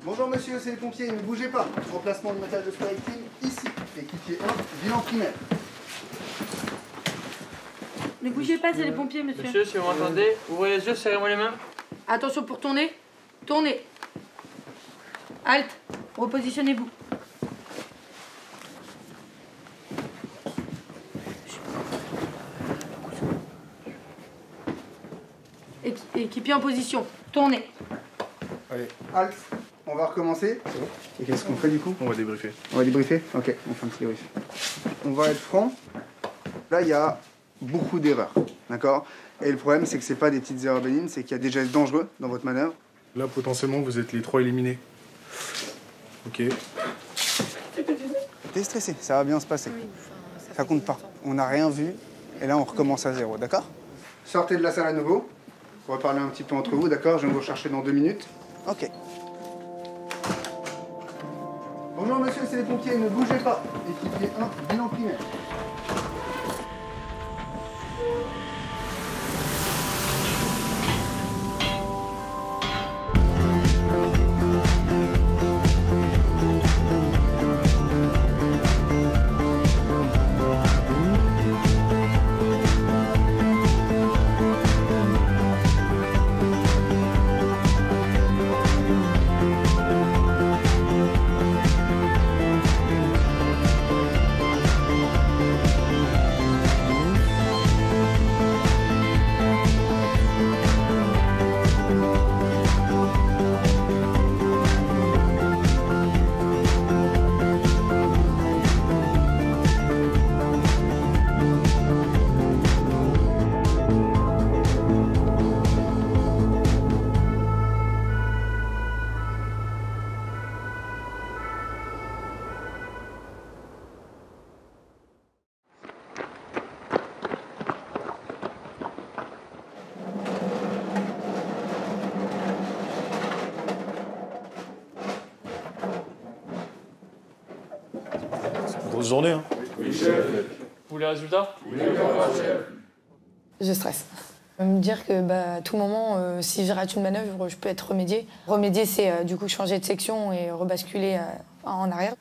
Bonjour monsieur, c'est les pompiers, ne bougez pas. Remplacement du matériel de Strike Team, ici. Équipier 1, bilan primaire. Ne bougez pas, c'est les pompiers, monsieur. Monsieur, si vous m'entendez, ouvrez les yeux, serrez-moi les mains. Attention pour tourner. Tournez. Halte. Repositionnez-vous. Équipier en position. Tournez. Allez, halte. On va recommencer. C'est bon. Et qu'est-ce qu'on fait du coup? On va débriefer. On va débriefer? Ok, on fait un petit débrief. On va être franc. Là, il y a beaucoup d'erreurs. D'accord? Et le problème, c'est que c'est pas des petites erreurs bénignes, c'est qu'il y a des gestes dangereux dans votre manœuvre. Là, potentiellement, vous êtes les 3 éliminés. Ok. T'es stressé, ça va bien se passer. Ça compte pas. On n'a rien vu. Et là, on recommence à zéro, d'accord? Sortez de la salle à nouveau. Reparlez un petit peu entre vous, d'accord? Je vais vous rechercher dans 2 minutes. Ok. Bonjour monsieur, c'est les pompiers, ne bougez pas. Équipier 1, bilan primaire. Grosse journée, hein? Oui, chef. Vous voulez les résultats? Oui, chef. Je stresse. Me dire que à tout moment, si je rate une manœuvre, je peux être remédié. Remédier, c'est du coup changer de section et rebasculer en arrière.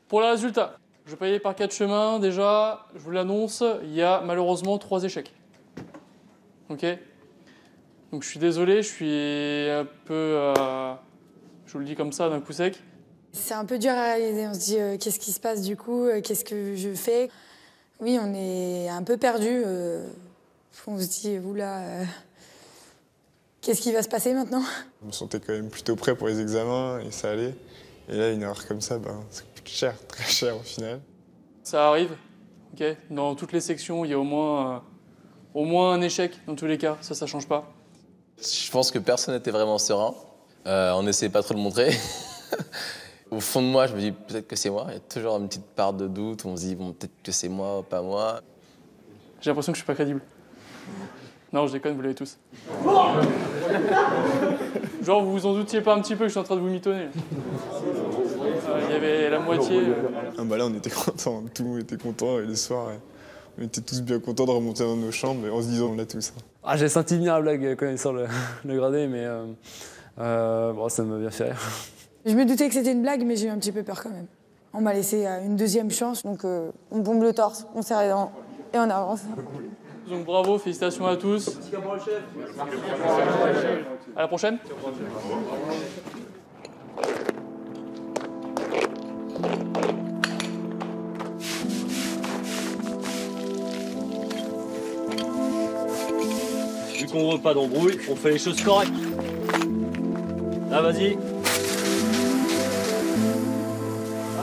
Pour les résultats, je vais payer par 4 chemins. Déjà, je vous l'annonce, il y a malheureusement 3 échecs. Ok? Donc je suis désolé, je suis un peu... je vous le dis comme ça, d'un coup sec. C'est un peu dur à réaliser. On se dit qu'est-ce qui se passe du coup, qu'est-ce que je fais. Oui, on est un peu perdu. On se dit oula, qu'est-ce qui va se passer maintenant? Je me sentais quand même plutôt prêt pour les examens et ça allait. Et là, une erreur comme ça, ça coûte cher, très cher au final. Ça arrive, ok? Dans toutes les sections, il y a au moins un échec dans tous les cas. Ça change pas. Je pense que personne n'était vraiment serein. On n'essayait pas trop de le montrer. Au fond de moi, je me dis peut-être que c'est moi. Il y a toujours une petite part de doute où on se dit bon, peut-être que c'est moi, pas moi. J'ai l'impression que je suis pas crédible. Non, je déconne, vous l'avez tous. Genre, vous vous en doutiez pas un petit peu que je suis en train de vous mitonner. Il y avait la moitié. Là, on était contents, tout le monde était content et le soir, on était tous bien contents de remonter dans nos chambres en se disant on l'a tous. Ah, j'ai senti venir la blague quand il sort le gradé, mais ça m'a bien fait rire. Je me doutais que c'était une blague, mais j'ai eu un petit peu peur quand même. On m'a laissé une deuxième chance, donc on bombe le torse, on serre les dents et on avance. Donc bravo, félicitations à tous. À la prochaine. Vu qu'on veut pas d'embrouille, on fait les choses correctes. Là, vas-y.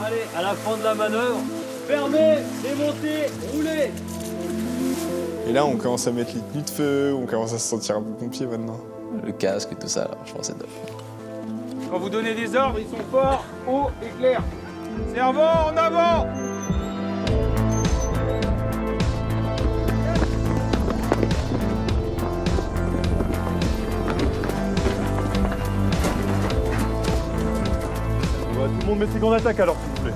Allez, à la fin de la manœuvre, fermez, démontez, roulez. Et là, on commence à mettre les tenues de feu, on commence à se sentir un peu pompier maintenant. Le casque et tout ça, alors, je pense que c'est top. Quand vous donnez des ordres, ils sont forts, hauts et clairs. Cerveau, en avant! Tout le monde met ses gants d'attaque alors, s'il vous plaît.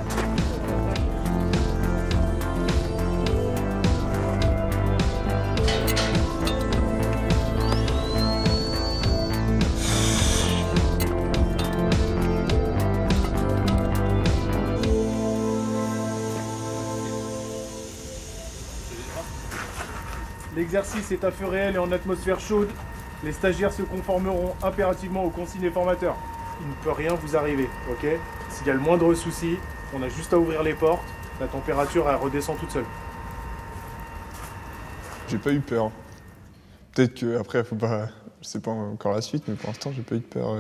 L'exercice est à feu réel et en atmosphère chaude. Les stagiaires se conformeront impérativement aux consignes des formateurs. Il ne peut rien vous arriver, ok? S'il y a le moindre souci, on a juste à ouvrir les portes, la température elle redescend toute seule. J'ai pas eu peur. Peut-être qu'après, faut pas... Je sais pas encore la suite, mais pour l'instant, j'ai pas eu peur,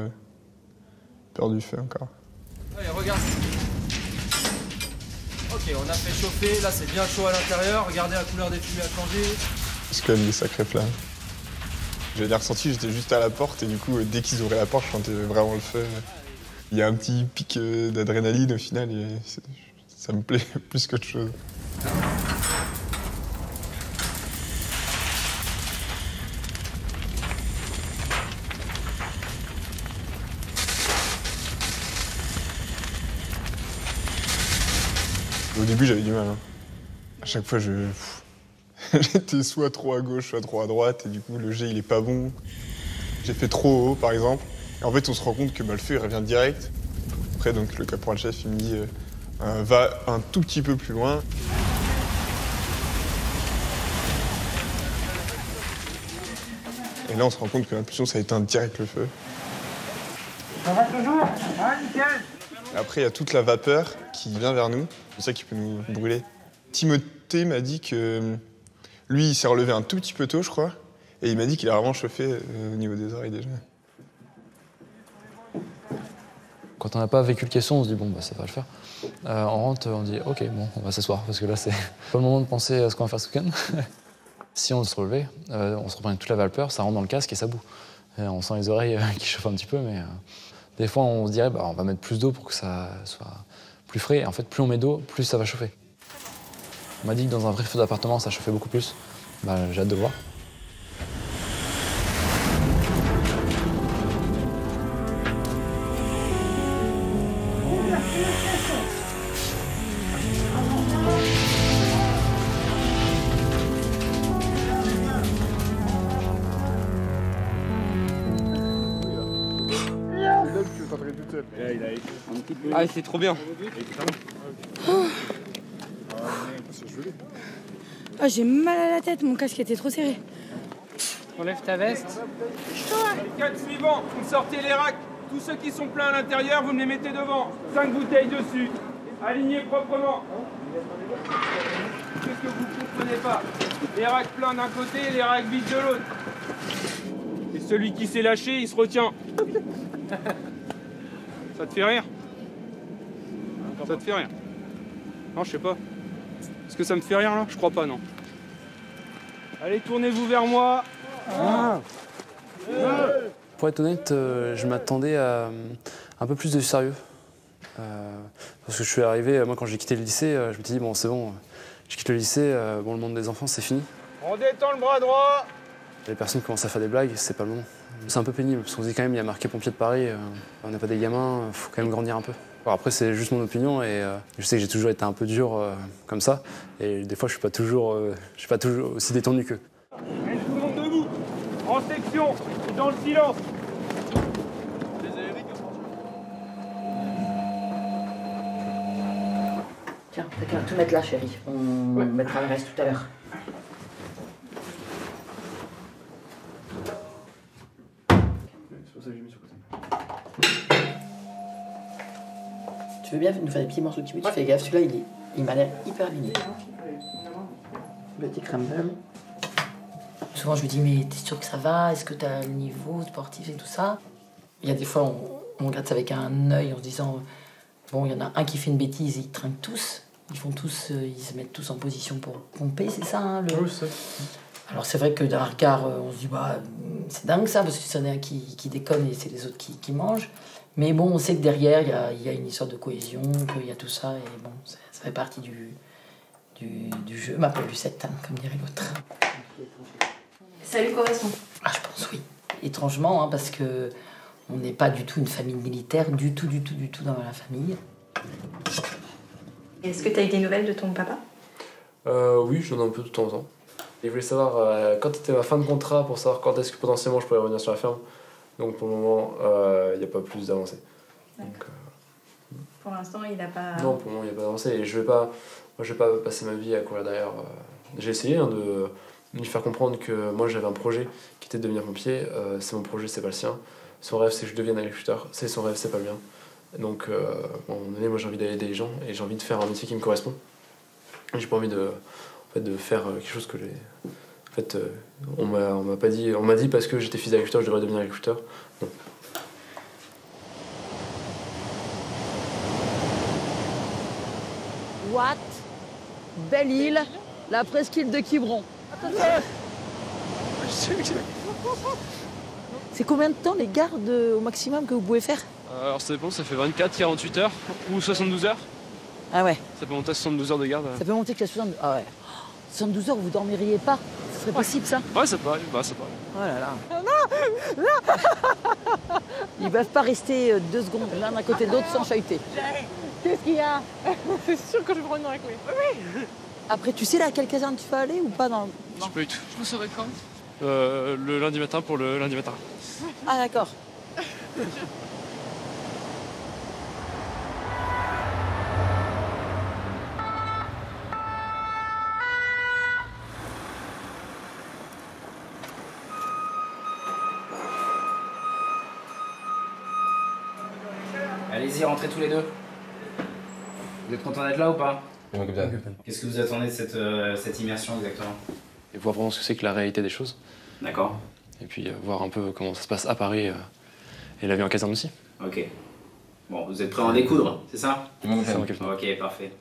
peur du feu encore. Allez, regarde. Ok, on a fait chauffer, là c'est bien chaud à l'intérieur. Regardez la couleur des fumées a changé. C'est quand même des sacrées flammes. J'avais ressenti, j'étais juste à la porte et du coup, dès qu'ils ouvraient la porte, je sentais vraiment le feu. Il y a un petit pic d'adrénaline au final et ça me plaît plus qu'autre chose. Au début, j'avais du mal. Hein. À chaque fois, j'étais soit trop à gauche, soit trop à droite, et du coup, le jet, il est pas bon. J'ai fait trop haut, par exemple. Et en fait, on se rend compte que le feu, il revient direct. Après, donc, le caporal-chef, il me dit va un tout petit peu plus loin. Et là, on se rend compte que l'impulsion, ça éteint direct le feu. Ça va toujours? Ah, nickel! Après, il y a toute la vapeur qui vient vers nous. C'est ça qui peut nous brûler. Timothée m'a dit que lui, il s'est relevé un tout petit peu tôt, je crois. Et il m'a dit qu'il a vraiment chauffé au niveau des oreilles déjà. Quand on n'a pas vécu le caisson, on se dit bon, bah, ça va le faire. On rentre, on dit ok, bon, on va s'asseoir parce que là, c'est pas le moment de penser à ce qu'on va faire ce week-end. Si on se relevait, on se reprend toute la vapeur, ça rentre dans le casque et ça boue. Et on sent les oreilles qui chauffent un petit peu, mais des fois, on se dirait bah, on va mettre plus d'eau pour que ça soit plus frais. Et en fait, plus on met d'eau, plus ça va chauffer. On m'a dit que dans un vrai feu d'appartement, ça chauffait beaucoup plus. Bah, j'ai hâte de voir. Ah, c'est trop bien. Ah, j'ai mal à la tête, mon casque était trop serré. Enlève ta veste. Les 4 suivants, vous sortez les racks. Tous ceux qui sont pleins à l'intérieur, vous me les mettez devant. 5 bouteilles dessus. Alignez proprement. Qu'est-ce que vous ne comprenez pas? Les racks pleins d'un côté et les racks vides de l'autre. Et celui qui s'est lâché, il se retient. Ça te fait rire? Ça te fait rire? Non, je sais pas. Est-ce que ça me fait rire là? Je crois pas, non. Allez, tournez-vous vers moi. Ah. Pour être honnête, je m'attendais à un peu plus de sérieux. Parce que je suis arrivé, moi quand j'ai quitté le lycée, je me suis dit bon c'est bon, je quitte le lycée, bon le monde des enfants c'est fini. On détend le bras droit. Les personnes commencent à faire des blagues, c'est pas le moment. C'est un peu pénible, parce qu'on se dit quand même, il y a marqué pompier de Paris, on n'est pas des gamins, faut quand même grandir un peu. Alors après, c'est juste mon opinion, et je sais que j'ai toujours été un peu dur comme ça, et des fois, je suis pas toujours aussi détendu qu'eux. Allez, tout le monde debout, en section, et dans le silence. Tiens, t'as qu'à tout mettre là, chérie. On mettra le reste tout à l'heure. Tu veux bien nous faire des petits morceaux de kiwi? Tu fais gaffe, celui-là, il m'a l'air hyper aligné. Petit crumble. Souvent, je lui dis, mais t'es sûr que ça va? Est-ce que t'as le niveau sportif et tout ça? Il y a des fois, on regarde ça avec un œil en se disant, bon, il y en a un qui fait une bêtise, ils trinquent tous. Ils font tous, ils se mettent tous en position pour pomper, c'est ça, hein, Oui, c'est ça. Alors c'est vrai que d'un regard, on se dit, bah, c'est dingue ça, parce que c'en est un qui déconne et c'est les autres qui mangent. Mais bon, on sait que derrière, il y a une histoire de cohésion, qu'il y a tout ça, et bon, ça fait partie du jeu. Ma pauvre Lucette, hein, comme dirait l'autre. Ça lui correspond? Ah, je pense oui. Étrangement, hein, parce que on n'est pas du tout une famille militaire, du tout dans la famille. Est-ce que tu as eu des nouvelles de ton papa? Oui, j'en ai un peu de temps en temps. Il voulait savoir quand était ma fin de contrat pour savoir quand est-ce que potentiellement je pourrais revenir sur la ferme. Donc pour le moment, il n'y a pas plus d'avancée. Pour l'instant, il n'a pas... Non, pour le moment, il n'y a pas d'avancée. Et je vais pas passer ma vie à courir derrière. J'ai essayé de lui faire comprendre que moi j'avais un projet qui était de devenir pompier. C'est mon projet, c'est pas le sien. Son rêve, c'est que je devienne agriculteur. C'est son rêve, c'est pas le mien. Donc, à un moment donné, moi j'ai envie d'aider les gens et j'ai envie de faire un métier qui me correspond. J'ai pas envie de faire quelque chose que j'ai. En fait, on m'a pas dit. On m'a dit parce que j'étais fils d'agriculteur, je devrais devenir agriculteur. Non. What? Belle île, la presqu'île de Quiberon. C'est combien de temps les gardes au maximum que vous pouvez faire? Alors ça dépend, ça fait 24, 48 heures ou 72 heures. Ah ouais. Ça peut monter à 72 heures de garde. Ça peut monter jusqu'à 72 heures. Ah ouais. 72 heures, vous dormiriez pas? Ce serait possible ça? Ouais, ça peut arriver, ça peut arriver. Oh là là. Non, non. Ils peuvent pas rester 2 secondes l'un à côté de l'autre sans chahuter. Qu'est-ce qu'il y a? C'est sûr que je vais prendre dans la clé. Oui. Après, tu sais là à quelle caserne tu vas aller ou pas dans... Je sais pas du tout. Je me saurai quand? Le lundi matin pour le lundi matin. Ah d'accord. Allez-y, rentrez tous les deux. Vous êtes content d'être là ou pas? Oui, capitaine. Qu'est-ce que vous attendez de cette immersion exactement? Et voir vraiment ce que c'est que la réalité des choses. D'accord. Et puis voir un peu comment ça se passe à Paris et la vie en caserne aussi. Ok. Bon, vous êtes prêts à en découdre, c'est ça? Oui, ok, parfait.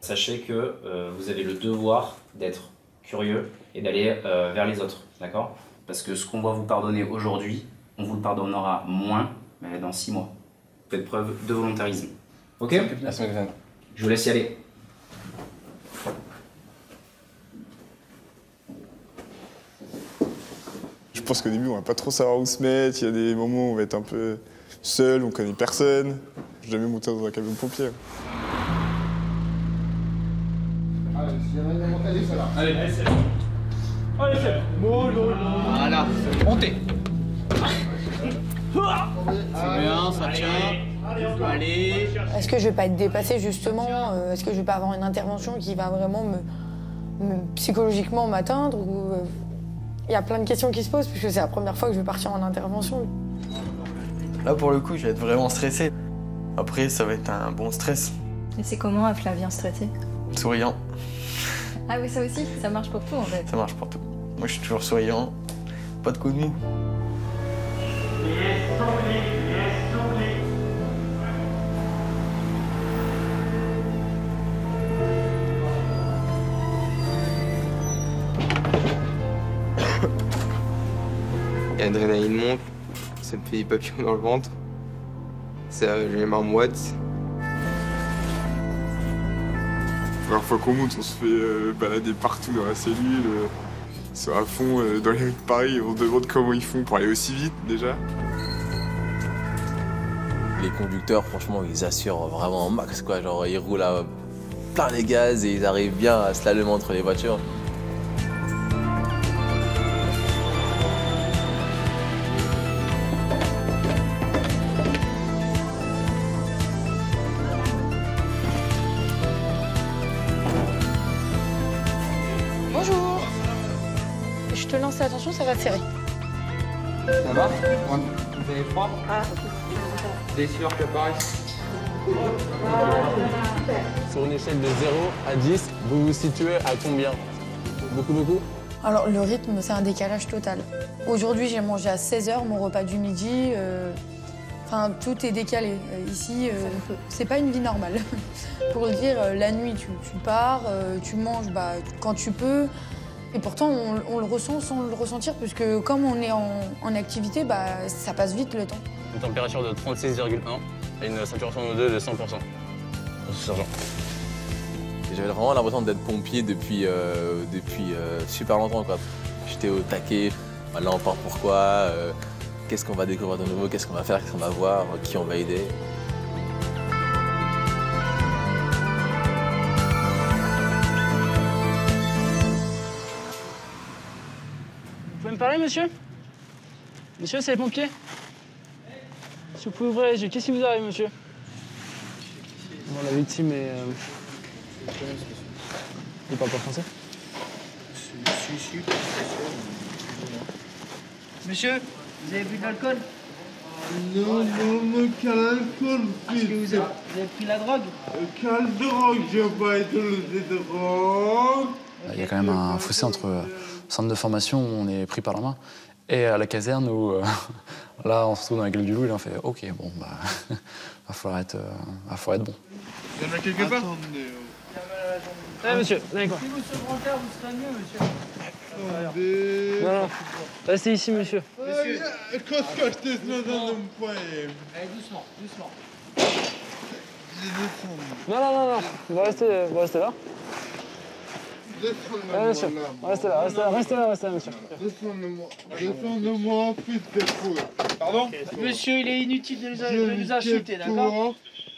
Sachez que vous avez le devoir d'être curieux et d'aller vers les autres, d'accord? Parce que ce qu'on va vous pardonner aujourd'hui, on vous le pardonnera moins, mais dans 6 mois. Faites preuve de volontarisme. Ok? Merci, capitaine. Je vous laisse y aller. Je pense qu'au début, on va pas trop savoir où se mettre. Il y a des moments où on va être un peu seul, on connaît personne. J'ai jamais monté dans un camion de pompier. Allez, si jamais il y a monté, allez, ça va. Allez, c'est bon. Allez, c'est bon. Voilà, montez. C'est bien, ça tient. Allez. Est-ce que je vais pas être dépassée justement? Est-ce que je vais pas avoir une intervention qui va vraiment psychologiquement m'atteindre? Il y a plein de questions qui se posent puisque c'est la première fois que je vais partir en intervention. Là pour le coup je vais être vraiment stressé. Après ça va être un bon stress. Et c'est comment un Flavien stressé? Souriant. Ah oui, ça aussi, ça marche pour tout en fait. Ça marche pour tout. Moi je suis toujours souriant, pas de coups de mou. L'adrénaline monte, ça me fait des papillons dans le ventre, ça j'ai les mains moites. La première fois qu'on monte, on se fait balader partout dans la cellule, c'est à fond dans les rues de Paris, on se demande comment ils font pour aller aussi vite déjà. Les conducteurs, franchement, ils assurent vraiment en max, quoi. Genre, ils roulent à plein les gaz et ils arrivent bien à slalomer entre les voitures. Bonjour. Je te lance l'attention, ça va serrer. Ça va? Vous avez froid? Ah, Des sueurs qui apparaissent. Sur une échelle de 0 à 10, vous vous situez à combien? Beaucoup? Alors le rythme, c'est un décalage total. Aujourd'hui, j'ai mangé à 16h, mon repas du midi. Enfin, tout est décalé. Ici, c'est pas une vie normale. Pour le dire, la nuit, tu pars, tu manges quand tu peux. Et pourtant, on le ressent sans le ressentir, puisque comme on est en activité, ça passe vite le temps. Une température de 36,1 et une saturation en O2 de 100%. Sergent. J'avais vraiment l'impression d'être pompier depuis super longtemps, quoi. J'étais au taquet. Là, on part pourquoi? Qu'est-ce qu'on va découvrir de nouveau? Qu'est-ce qu'on va faire? Qu'est-ce qu'on va voir? Qui on va aider? Vous pouvez me parler, monsieur? Monsieur, c'est les pompiers? Si vous pouvez ouvrir les yeux, qu'est-ce qui vous arrive, monsieur? Bon, la victime est... Il parle pas français? Monsieur, vous avez bu de l'alcool? Non, quel alcool? Est-ce que vous avez pris la drogue? Quelle drogue? J'ai pas utilisé de drogue. Il y a quand même un fossé entre centre de formation où on est pris par la main et à la caserne où là on se trouve dans la gueule du loup et là on fait ok bon bah va falloir être bon. Il y en a quelque part? Ah, monsieur, d'accord. Si vous se brancard, vous serez mieux, monsieur. Non, restez ici, monsieur. Monsieur. Qu'est-ce que je te dis dans le poing? Allez, doucement, doucement. Non, vous restez là. Monsieur, restez là, monsieur. Descendez-moi, fils de pute. Pardon? Monsieur, il est inutile de nous insulter, d'accord?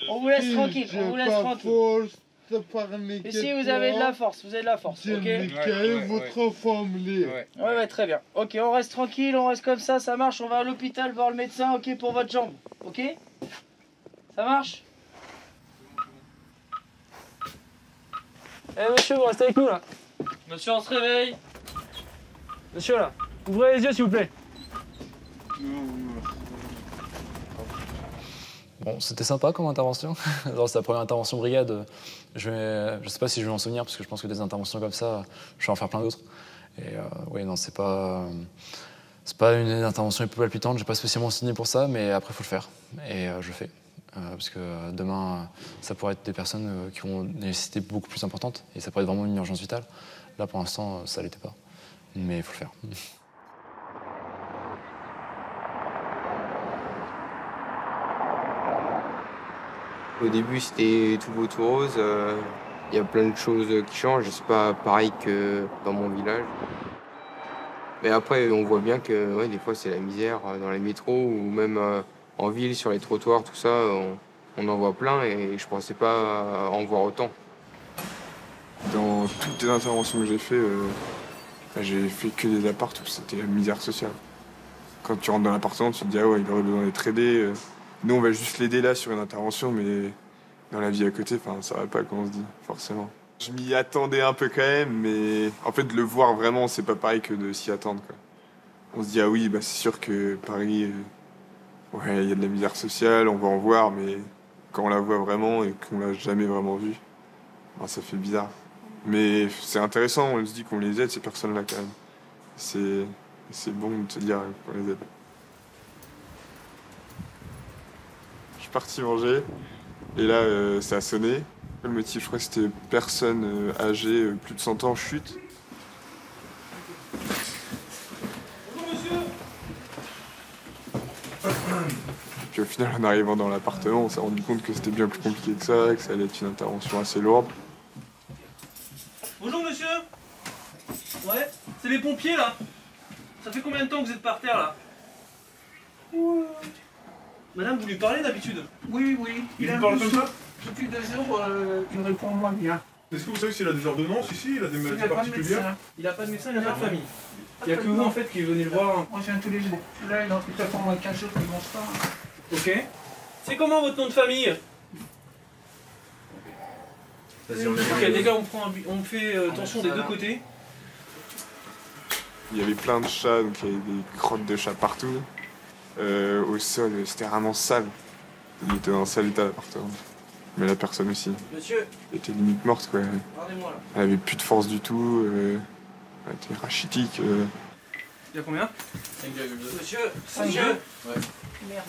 On vous laisse tranquille, on vous laisse tranquille. Ici, vous avez de la force, ok? Votre famille. Ouais, très bien. Ok, on reste tranquille, on reste comme ça marche. On va à l'hôpital voir le médecin, ok, pour votre jambe, ok? Ça marche? Eh monsieur, vous restez avec nous là. Monsieur, on se réveille. Monsieur là, ouvrez les yeux s'il vous plaît. Bon, c'était sympa comme intervention. C'est la première intervention brigade. Je sais pas si je vais m'en souvenir parce que je pense que des interventions comme ça, je vais en faire plein d'autres. Et oui, non, c'est pas une intervention un peu palpitante. J'ai pas spécialement signé pour ça, mais après, il faut le faire. Et je le fais. Parce que demain, ça pourrait être des personnes qui ont des nécessités beaucoup plus importantes et ça pourrait être vraiment une urgence vitale. Là, pour l'instant, ça l'était pas. Mais il faut le faire. Au début, c'était tout beau, tout rose. Il y a plein de choses qui changent. C'est pas pareil que dans mon village. Mais après, on voit bien que ouais, des fois, c'est la misère dans les métros ou même en ville, sur les trottoirs, tout ça. On en voit plein et je pensais pas en voir autant. Dans toutes les interventions que j'ai fait que des apparts où c'était la misère sociale. Quand tu rentres dans l'appartement, tu te dis ah ouais, il aurait besoin d'être aidé. Nous, on va juste l'aider là sur une intervention, mais dans la vie à côté, ça va pas, comme on se dit, forcément. Je m'y attendais un peu quand même, mais en fait, de le voir vraiment, c'est pas pareil que de s'y attendre, quoi. On se dit, ah oui, bah, c'est sûr que Paris, ouais, il y a de la misère sociale, on va en voir, mais quand on la voit vraiment et qu'on l'a jamais vraiment vue, bah, ça fait bizarre. Mais c'est intéressant, on se dit qu'on les aide, ces personnes-là, quand même. C'est bon de se dire qu'on les aide. Je suis parti manger, et là, ça a sonné. Le motif, je crois que c'était personne âgée, plus de 100 ans, chute. Bonjour, monsieur. Puis au final, en arrivant dans l'appartement, on s'est rendu compte que c'était bien plus compliqué que ça allait être une intervention assez lourde. Bonjour, monsieur. Ouais, c'est les pompiers, là. Ça fait combien de temps que vous êtes par terre, là? Madame, vous lui parlez d'habitude? Oui. Il vous parle comme ça? Depuis 2 jours, il répond moins bien. Est-ce que vous savez s'il a des ordonnances ici? Il a des maladies particulières? Il n'a pas de médecin, il n'a pas de famille. Il n'y a que vous, en fait, qui venez le voir. Moi, je viens tous les jours. Là, il est en hôpital pendant 15 jours, il ne mange pas. Ok. C'est comment votre nom de famille? Ok, les gars, on fait tension des deux côtés. Il y avait plein de chats, donc il y avait des crottes de chats partout. Au sol, c'était vraiment sale. Il était dans un sale état, l'appartement. Mais la personne aussi. Monsieur. Elle était limite morte, quoi. Regardez-moi là. Elle avait plus de force du tout. Elle était rachitique. Il y a combien? 5,2. Monsieur. 5,2. Ouais. Merde.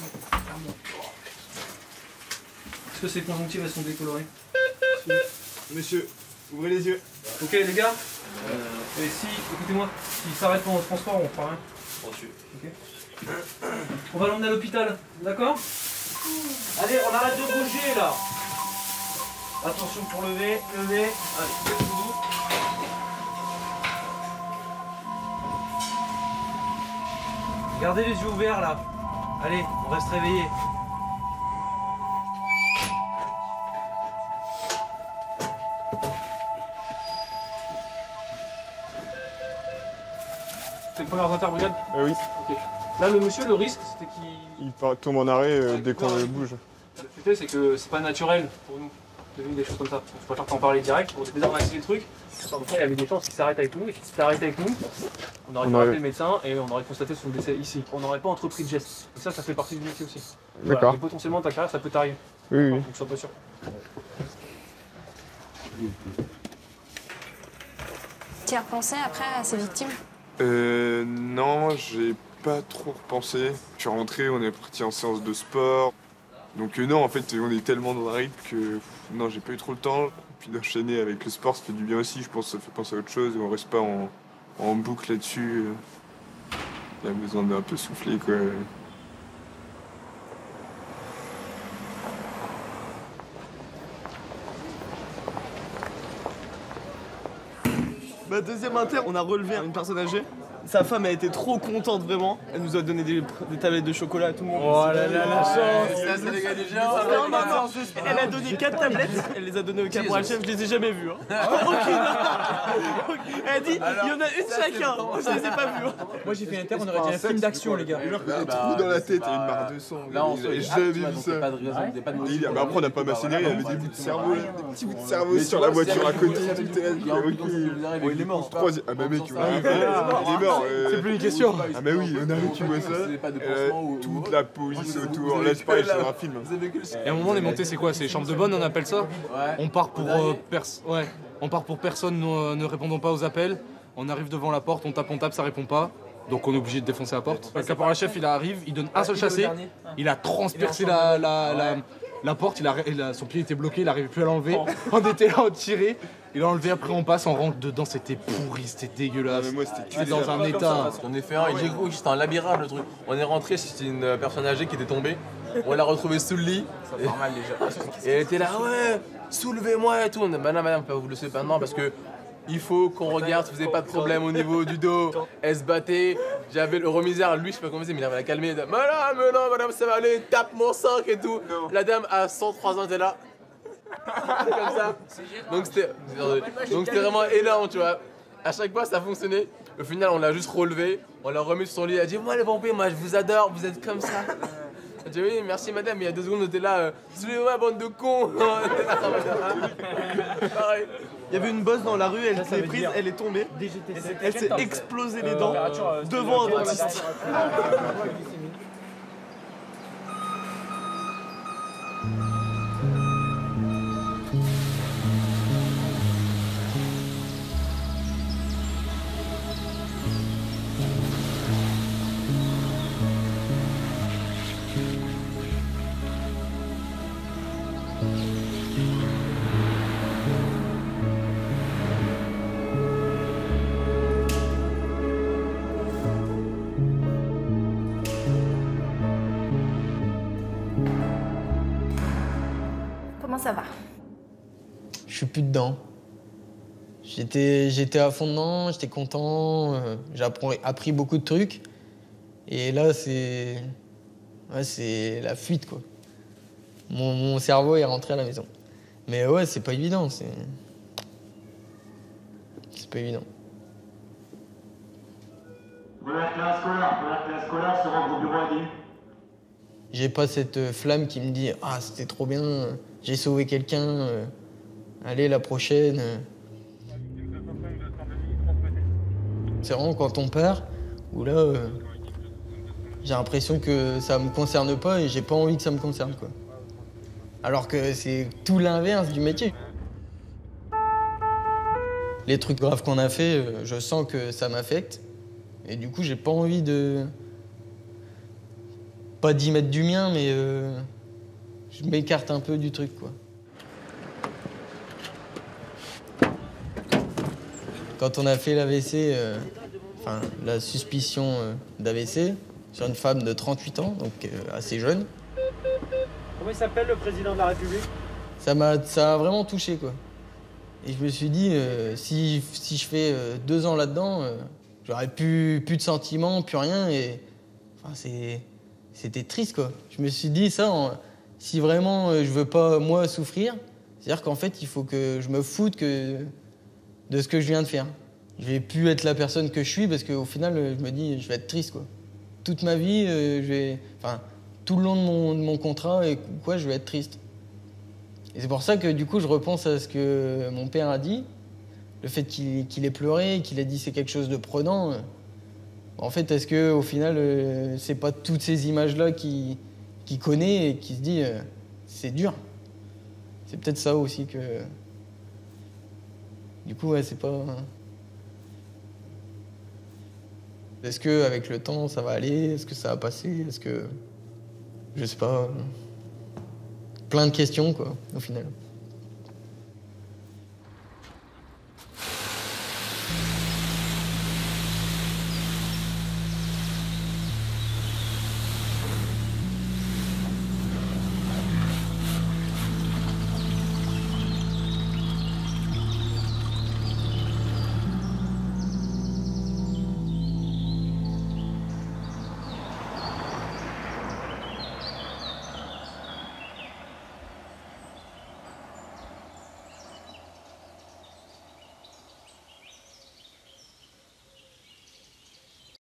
Est-ce que ces conjonctives elles sont décolorées? Monsieur, ouvrez les yeux. Ok les gars. Et si, écoutez-moi, s'il s'arrête pendant le transport, on fera rien. Reçu. Ok. On va l'emmener à l'hôpital, d'accord? Allez, on arrête de bouger là. Attention pour lever. Allez, faites-vous. Gardez les yeux ouverts là. Allez, on reste réveillés. C'est le premier interbrigade? Oui. Ok. Là, le monsieur, le risque, c'était qu'il... Il tombe en arrêt dès qu'on le bouge. La difficulté, c'est que c'est pas naturel pour nous. des choses comme ça. Je préfère t'en parler direct pour désarnaquer les trucs. Enfin, il y avait des chances qu'il s'arrête avec nous, et s'il s'était arrêté avec nous, on aurait pu appeler le médecin et on aurait constaté son décès ici. On n'aurait pas entrepris de geste. Et ça fait partie du métier aussi. D'accord. Voilà. Et potentiellement, ta carrière, ça peut t'arriver. Oui, oui. Donc, sois pas sûr. Tu as repensé après à ces victimes? Non, j'ai pas trop repensé. Je suis rentré, on est parti en séance de sport. Donc non, en fait, on est tellement dans un rythme que non, j'ai pas eu trop le temps. Puis d'enchaîner avec le sport, ça fait du bien aussi. Je pense que ça fait penser à autre chose. On reste pas en boucle là-dessus. Il y a besoin d'un peu souffler, quoi. Bah, deuxième inter, on a relevé une personne âgée. Sa femme a été trop contente, vraiment. Elle nous a donné des tablettes de chocolat à tout le monde. Oh là là, la chance! Ça, c'est les gars du bien. Elle a donné 4 tablettes. Elle les a données au caporal chef. Je les ai jamais vues. Hein. Aucune. Elle a dit, il y en a une chacun. Je les ai pas vues. Moi, j'ai fait inter, on aurait dit un film d'action, les gars. Un trou dans la tête et une barre de sang. Là, on J'ai jamais vu ça. Mais après, on n'a pas massiné, il y avait des bouts de cerveau, des petits bouts de cerveau sur la voiture à côté. Il est mort. Ah bah mec, il est mort. C'est plus une question. Ah bah oui, on arrive, tu vois ça. Toute la police autour. Là, c'est pareil, c'est un film. Et à un moment, on est monté, c'est quoi? C'est chambre de bonne, on appelle ça? On part pour on part pour personne ne répondant pas aux appels. On arrive devant la porte, on tape, ça répond pas. Donc on est obligé de défoncer la porte. Le caporal chef, il arrive, il donne un seul chassé. Il a transpercé la porte, son pied était bloqué, il n'arrivait plus à l'enlever. On était là, on tirait. Il a enlevé, après on passe, on rentre dedans, c'était pourri, c'était dégueulasse. C'était dans un état. On est fait un et j'ai cru que c'était un labyrinthe le truc. On est rentré, c'était une personne âgée qui était tombée. On l'a retrouvée sous le lit. Ça part mal déjà. Et elle était là, ouais, soulevez-moi et tout. On a dit, madame, vous le savez pas, non, parce que il faut qu'on regarde si vous n'avez pas de problème au niveau du dos. Elle se battait. J'avais le remisère, lui, je sais pas comment c'est, mais il avait la calmé. Madame, ça va aller, tape mon sang et tout. La dame à 103 ans était là. Comme ça. Donc c'était vraiment énorme, tu vois. À chaque fois, ça fonctionnait. Au final, on l'a juste relevé, on l'a remis sur son lit. Elle a dit, moi les pompiers, moi je vous adore, vous êtes comme ça. Elle a dit, oui, merci madame. Il y a 2 secondes, on était là, soulevez-moi, bande de cons. Pareil. Il y avait une bosse dans la rue, elle s'est prise, elle est tombée. Elle s'est explosé les dents devant un dentiste. Comment ça va? Je suis plus dedans. J'étais à fond dedans, j'étais content, j'ai appris beaucoup de trucs. Et là, c'est la fuite, quoi. Mon cerveau est rentré à la maison. Mais ouais, c'est pas évident, c'est pas évident. Première classe scolaire se rendre au bureau à 10. J'ai pas cette flamme qui me dit « Ah, c'était trop bien, j'ai sauvé quelqu'un, allez, la prochaine. » C'est vraiment quand on part, où là, j'ai l'impression que ça me concerne pas et j'ai pas envie que ça me concerne, quoi. Alors que c'est tout l'inverse du métier. Les trucs graves qu'on a fait, je sens que ça m'affecte. Et du coup, j'ai pas envie de... Pas d'y mettre du mien, mais je m'écarte un peu du truc, quoi. Quand on a fait l'AVC, enfin la suspicion d'AVC sur une femme de 38 ans, donc assez jeune, Comment il s'appelle le président de la République? ça a vraiment touché, quoi. Et je me suis dit, si je fais 2 ans là-dedans, j'aurais plus de sentiments, plus rien, et enfin, c'était triste, quoi. Je me suis dit, si vraiment je veux pas, moi, souffrir, c'est-à-dire qu'en fait, il faut que je me foute de ce que je viens de faire. Je vais plus être la personne que je suis, parce qu'au final, je me dis, je vais être triste, quoi. Toute ma vie, enfin, tout le long de mon contrat, et quoi, je vais être triste. Et c'est pour ça que du coup, je repense à ce que mon père a dit. Le fait qu'il ait pleuré, qu'il ait dit c'est quelque chose de prenant. En fait, est-ce qu'au final, c'est pas toutes ces images-là qu'il connaît et qu'il se dit c'est dur. C'est peut-être ça aussi que... Du coup, ouais, c'est pas... Est-ce qu'avec le temps, ça va aller? Est-ce que ça va passer? Est-ce que... Je sais pas... Plein de questions, quoi, au final.